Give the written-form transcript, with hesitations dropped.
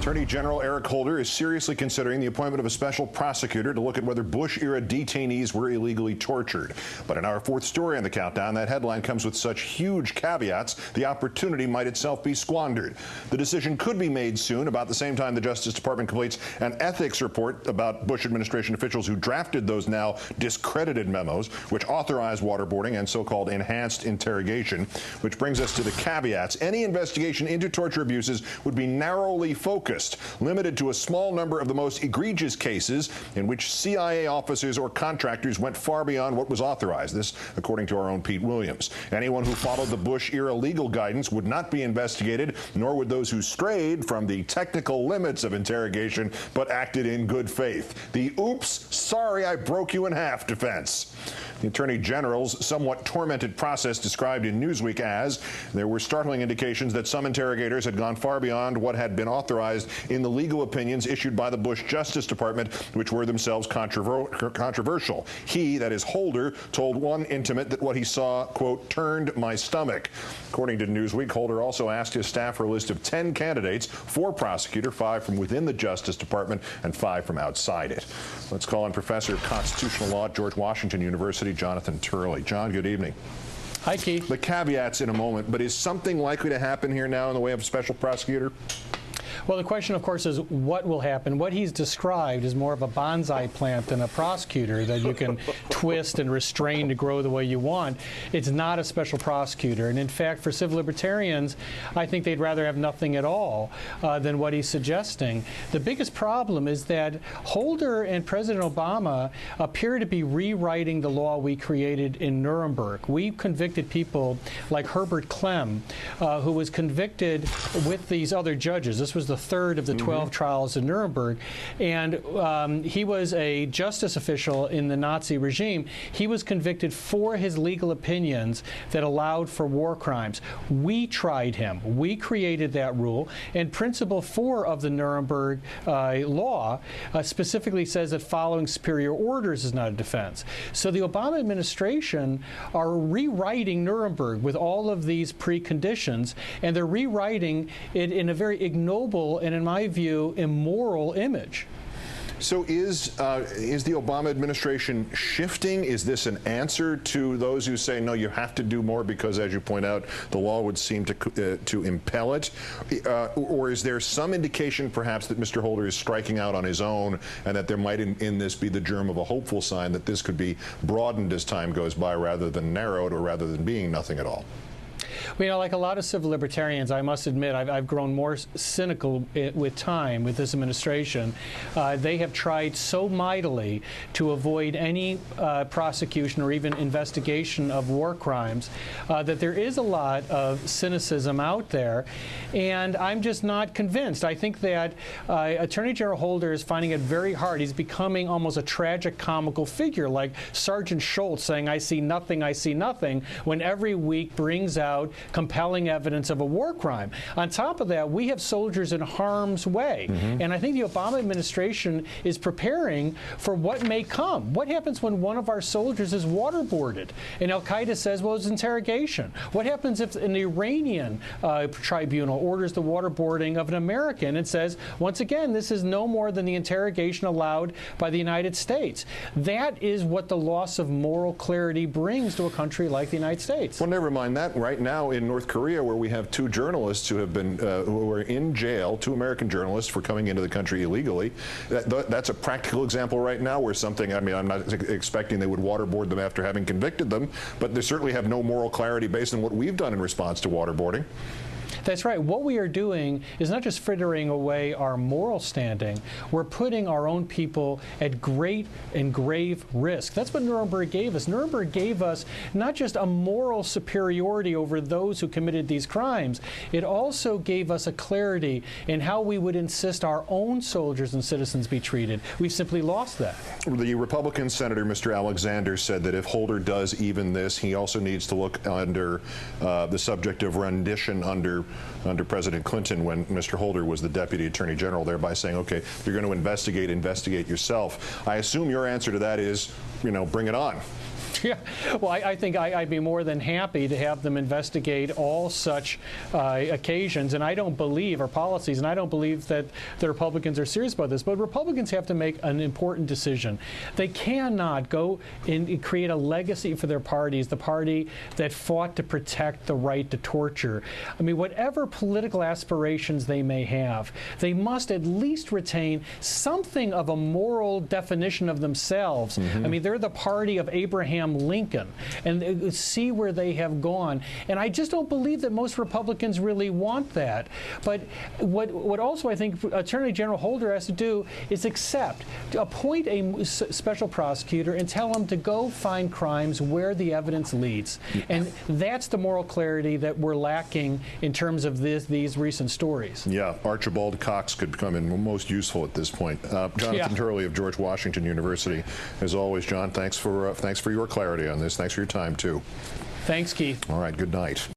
Attorney General Eric Holder is seriously considering the appointment of a special prosecutor to look at whether Bush-era detainees were illegally tortured. But in our fourth story on the countdown, that headline comes with such huge caveats, the opportunity might itself be squandered. The decision could be made soon, about the same time the Justice Department completes an ethics report about Bush administration officials who drafted those now discredited memos, which authorized waterboarding and so-called enhanced interrogation. Which brings us to the caveats. Any investigation into torture abuses would be narrowly focused, limited to a small number of the most egregious cases in which CIA officers or contractors went far beyond what was authorized. This, according to our own Pete Williams. Anyone who followed the Bush-era legal guidance would not be investigated, nor would those who strayed from the technical limits of interrogation but acted in good faith. The oops, sorry I broke you in half defense. The Attorney General's somewhat tormented process described in Newsweek as there were startling indications that some interrogators had gone far beyond what had been authorized in the legal opinions issued by the Bush Justice Department, which were themselves controversial. He, that is Holder, told one intimate that what he saw, quote, turned my stomach. According to Newsweek, Holder also asked his staff for a list of 10 candidates for prosecutor, 5 from within the Justice Department and 5 from outside it. Let's call on Professor of Constitutional Law at George Washington University, Jonathan Turley. John, good evening. Hi, Keith. The caveats in a moment, but is something likely to happen here now in the way of a special prosecutor? Well, the question, of course, is what will happen. What he's described is more of a bonsai plant than a prosecutor that you can twist and restrain to grow the way you want. It's not a special prosecutor. And in fact, for civil libertarians, I think they'd rather have nothing at all than what he's suggesting. The biggest problem is that Holder and President Obama appear to be rewriting the law we created in Nuremberg. We convicted people like Herbert Clem, who was convicted with these other judges. This was the third of the 12 trials in Nuremberg, and he was a justice official in the Nazi regime. He was convicted for his legal opinions that allowed for war crimes. We tried him. We created that rule, and Principle 4 of the Nuremberg law specifically says that following superior orders is not a defense. So the Obama administration are rewriting Nuremberg with all of these preconditions, and they're rewriting it in a very ignoble and, in my view, immoral image. So is the Obama administration shifting? Is this an answer to those who say, no, you have to do more because, as you point out, the law would seem to impel it? Or is there some indication, perhaps, that Mr. Holder is striking out on his own and that there might in this be the germ of a hopeful sign that this could be broadened as time goes by rather than narrowed or rather than being nothing at all? Well, you know, like a lot of civil libertarians, I must admit, I've grown more cynical with time with this administration. They have tried so mightily to avoid any prosecution or even investigation of war crimes that there is a lot of cynicism out there, and I'm just not convinced. I think that Attorney General Holder is finding it very hard. He's becoming almost a tragic comical figure, like Sergeant Schultz saying, I see nothing, when every week brings out compelling evidence of a war crime. On top of that, we have soldiers in harm's way. And I think the Obama administration is preparing for what may come. What happens when one of our soldiers is waterboarded and Al-Qaeda says, well, it's interrogation? What happens if an Iranian tribunal orders the waterboarding of an American and says, once again, this is no more than the interrogation allowed by the United States? That is what the loss of moral clarity brings to a country like the United States. Well, never mind that. Right now in North Korea, where we have 2 journalists who have been who are in jail, 2 American journalists for coming into the country illegally. That's a practical example right now where something, I mean, I'm not expecting they would waterboard them after having convicted them, but they certainly have no moral clarity based on what we've done in response to waterboarding. That's right. What we are doing is not just frittering away our moral standing, we're putting our own people at great and grave risk. That's what Nuremberg gave us. Nuremberg gave us not just a moral superiority over those who committed these crimes, it also gave us a clarity in how we would insist our own soldiers and citizens be treated. We've simply lost that. The Republican Senator, Mr. Alexander, said that if Holder does even this, he also needs to look under the subject of rendition under President Clinton when Mr. Holder was the Deputy Attorney General, thereby saying, okay, if you're going to investigate yourself. I assume your answer to that is, you know, bring it on. Yeah, well, I think I'd be more than happy to have them investigate all such occasions, and I don't believe, or policies, and I don't believe that the Republicans are serious about this, but Republicans have to make an important decision. They cannot go and create a legacy for their parties, the party that fought to protect the right to torture. I mean, whatever political aspirations they may have, they must at least retain something of a moral definition of themselves. I mean, they're the party of Abraham Lincoln, and see where they have gone. And I just don't believe that most Republicans really want that. But what also I think Attorney General Holder has to do is appoint a special prosecutor and tell him to go find crimes where the evidence leads. And that's the moral clarity that we're lacking in terms of these recent stories. Yeah, Archibald Cox could come in most useful at this point. Jonathan Turley of George Washington University. As always, John, thanks for your clarity on this. Thanks for your time, too. Thanks, Keith. All right, good night.